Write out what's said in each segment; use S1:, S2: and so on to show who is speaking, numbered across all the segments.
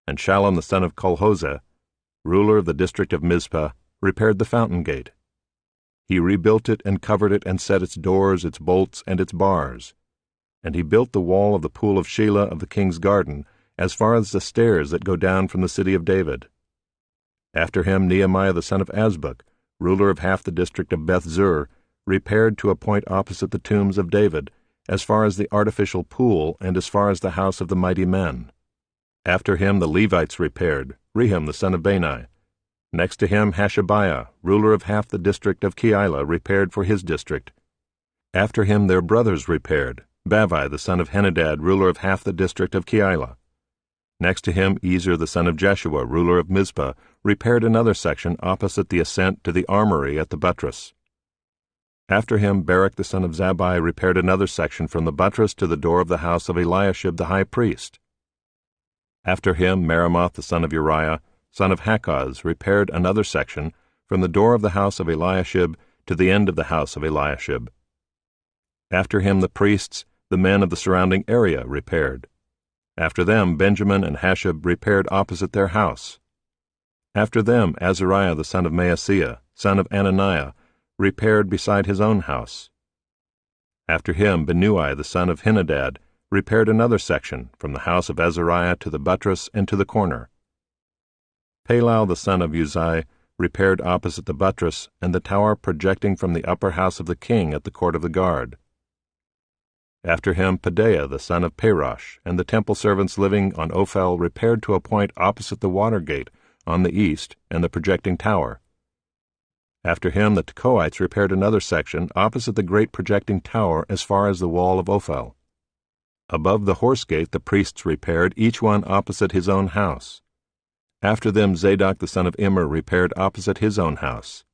S1: and Shallum the son of Colhozeh, ruler of the district of Mizpah, repaired the fountain gate. He rebuilt it and covered it and set its doors, its bolts, and its bars. And he built the wall of the pool of Shelah of the king's garden, as far as the stairs that go down from the city of David. After him Nehemiah the son of Azbuk, ruler of half the district of Beth-zur, repaired to a point opposite the tombs of David, as far as the artificial pool and as far as the house of the mighty men. After him the Levites repaired, Rehum the son of Bani. Next to him Hashabiah, ruler of half the district of Keilah, repaired for his district. After him their brothers repaired, Bavai the son of Henadad, ruler of half the district of Keilah. Next to him Ezer the son of Jeshua, ruler of Mizpah, repaired another section opposite the ascent to the armory at the buttress. After him Barak the son of Zabbai repaired another section from the buttress to the door of the house of Eliashib the high priest. After him Meremoth the son of Uriah, son of Hakkoz, repaired another section from the door of the house of Eliashib to the end of the house of Eliashib. After him the priests, the men of the surrounding area, repaired. After them Benjamin and Hashab repaired opposite their house. After them Azariah the son of Maaseiah, son of Ananiah, repaired beside his own house. After him Binnui the son of Henadad repaired another section from the house of Azariah to the buttress and to the corner. Palal the son of Uzai repaired opposite the buttress and the tower projecting from the upper house of the king at the court of the guard. After him Pedaiah the son of Parosh and the temple servants living on Ophel repaired to a point opposite the water gate on the east and the projecting tower. After him the Tekoites repaired another section opposite the great projecting tower as far as the wall of Ophel. Above the horse gate the priests repaired, each one opposite his own house. After them Zadok the son of Immer repaired opposite his own house.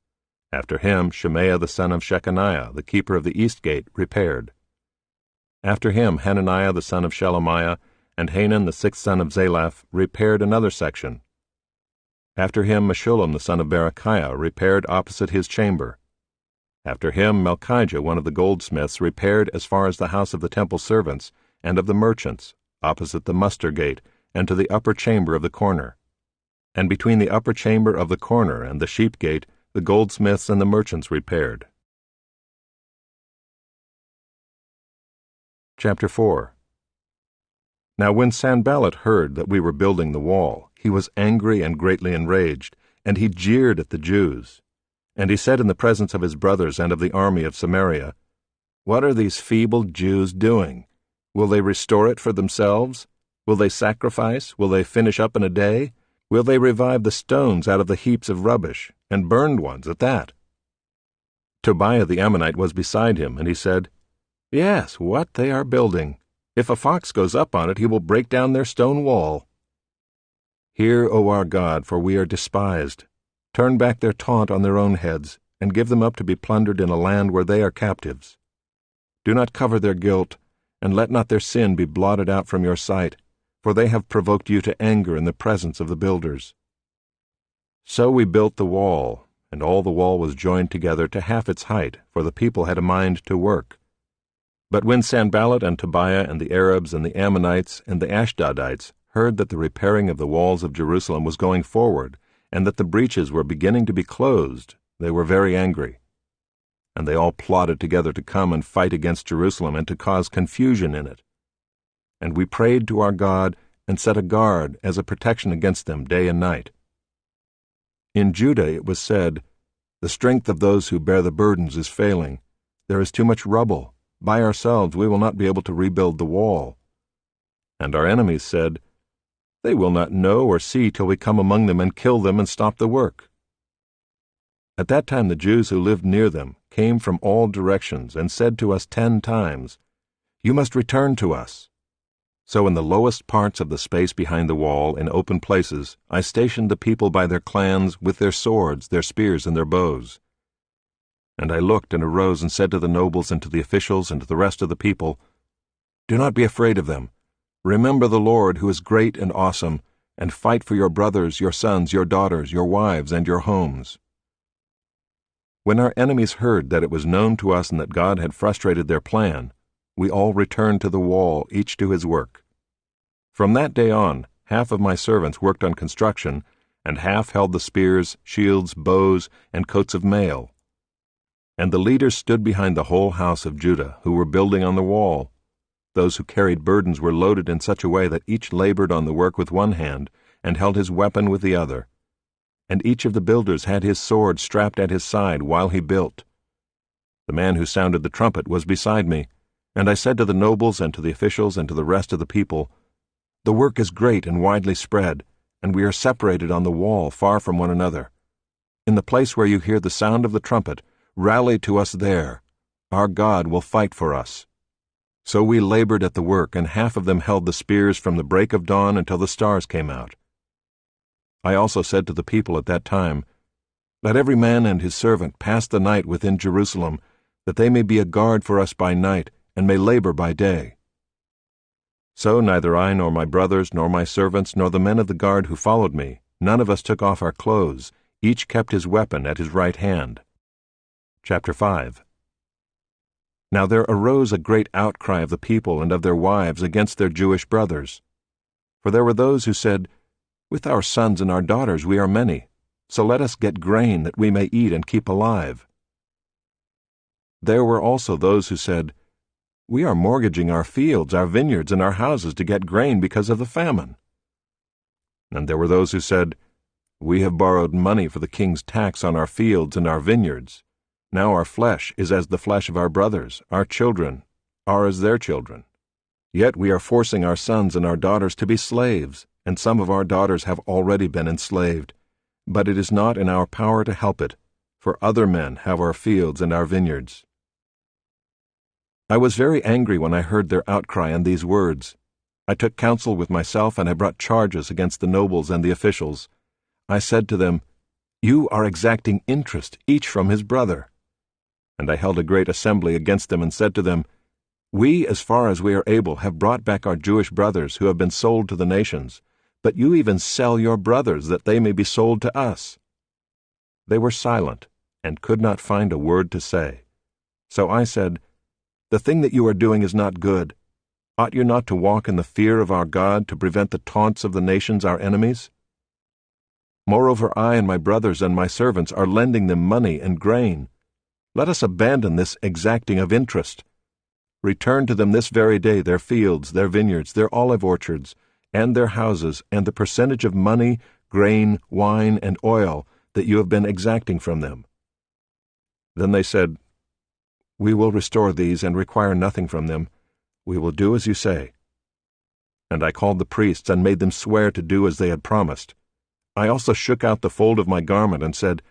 S1: After him Shemaiah the son of Shechaniah, the keeper of the east gate, repaired. After him Hananiah the son of Shelemiah and Hanan the sixth son of Zalaph repaired another section. After him Meshullam the son of Berechiah repaired opposite his chamber. After him Malchijah one of the goldsmiths repaired as far as the house of the temple servants and of the merchants, opposite the muster gate, and to the upper chamber of the corner. And between the upper chamber of the corner and the sheep gate the goldsmiths and the merchants repaired. Chapter 4. Now when Sanballat heard that we were building the wall, he was angry and greatly enraged, and he jeered at the Jews. And he said in the presence of his brothers and of the army of Samaria, "What are these feeble Jews doing? Will they restore it for themselves? Will they sacrifice? Will they finish up in a day? Will they revive the stones out of the heaps of rubbish, and burned ones at that?" Tobiah the Ammonite was beside him, and he said, "Yes, what they are building! If a fox goes up on it, he will break down their stone wall." "Hear, O our God, for we are despised. Turn back their taunt on their own heads, and give them up to be plundered in a land where they are captives. Do not cover their guilt, and let not their sin be blotted out from your sight, for they have provoked you to anger in the presence of the builders." So we built the wall, and all the wall was joined together to half its height, for the people had a mind to work. But when Sanballat and Tobiah and the Arabs and the Ammonites and the Ashdodites heard that the repairing of the walls of Jerusalem was going forward, and that the breaches were beginning to be closed, they were very angry. And they all plotted together to come and fight against Jerusalem and to cause confusion in it. And we prayed to our God and set a guard as a protection against them day and night. In Judah it was said, "The strength of those who bear the burdens is failing. There is too much rubble. By ourselves we will not be able to rebuild the wall." And our enemies said, "They will not know or see till we come among them and kill them and stop the work." At that time the Jews who lived near them came from all directions and said to us 10 times, "You must return to us." So in the lowest parts of the space behind the wall, in open places, I stationed the people by their clans with their swords, their spears, and their bows. And I looked and arose and said to the nobles and to the officials and to the rest of the people, "Do not be afraid of them. Remember the Lord, who is great and awesome, and fight for your brothers, your sons, your daughters, your wives, and your homes." When our enemies heard that it was known to us and that God had frustrated their plan, we all returned to the wall, each to his work. From that day on, half of my servants worked on construction, and half held the spears, shields, bows, and coats of mail. And the leaders stood behind the whole house of Judah, who were building on the wall. Those who carried burdens were loaded in such a way that each labored on the work with one hand, and held his weapon with the other. And each of the builders had his sword strapped at his side while he built. The man who sounded the trumpet was beside me, and I said to the nobles and to the officials and to the rest of the people, "The work is great and widely spread, and we are separated on the wall far from one another. In the place where you hear the sound of the trumpet, rally to us there. Our God will fight for us." So we labored at the work, and half of them held the spears from the break of dawn until the stars came out. I also said to the people at that time, "Let every man and his servant pass the night within Jerusalem, that they may be a guard for us by night, and may labor by day." So neither I nor my brothers nor my servants nor the men of the guard who followed me, none of us took off our clothes, each kept his weapon at his right hand. Chapter 5. Now there arose a great outcry of the people and of their wives against their Jewish brothers. For there were those who said, "With our sons and our daughters we are many, so let us get grain that we may eat and keep alive." There were also those who said, "We are mortgaging our fields, our vineyards, and our houses to get grain because of the famine." And there were those who said, "We have borrowed money for the king's tax on our fields and our vineyards. Now our flesh is as the flesh of our brothers, our children are as their children. Yet we are forcing our sons and our daughters to be slaves, and some of our daughters have already been enslaved. But it is not in our power to help it, for other men have our fields and our vineyards." I was very angry when I heard their outcry and these words. I took counsel with myself, and I brought charges against the nobles and the officials. I said to them, "You are exacting interest, each from his brother." And I held a great assembly against them and said to them, "We, as far as we are able, have brought back our Jewish brothers who have been sold to the nations, but you even sell your brothers that they may be sold to us." They were silent and could not find a word to say. So I said, "The thing that you are doing is not good. Ought you not to walk in the fear of our God to prevent the taunts of the nations our enemies? Moreover, I and my brothers and my servants are lending them money and grain. Let us abandon this exacting of interest. Return to them this very day their fields, their vineyards, their olive orchards, and their houses, and the percentage of money, grain, wine, and oil that you have been exacting from them." Then they said, "We will restore these and require nothing from them. We will do as you say." And I called the priests and made them swear to do as they had promised. I also shook out the fold of my garment and said,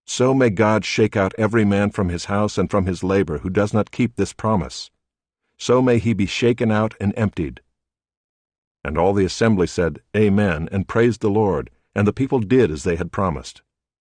S1: "So may God shake out every man from his house and from his labor who does not keep this promise. So may he be shaken out and emptied." And all the assembly said, "Amen," and praised the Lord, and the people did as they had promised.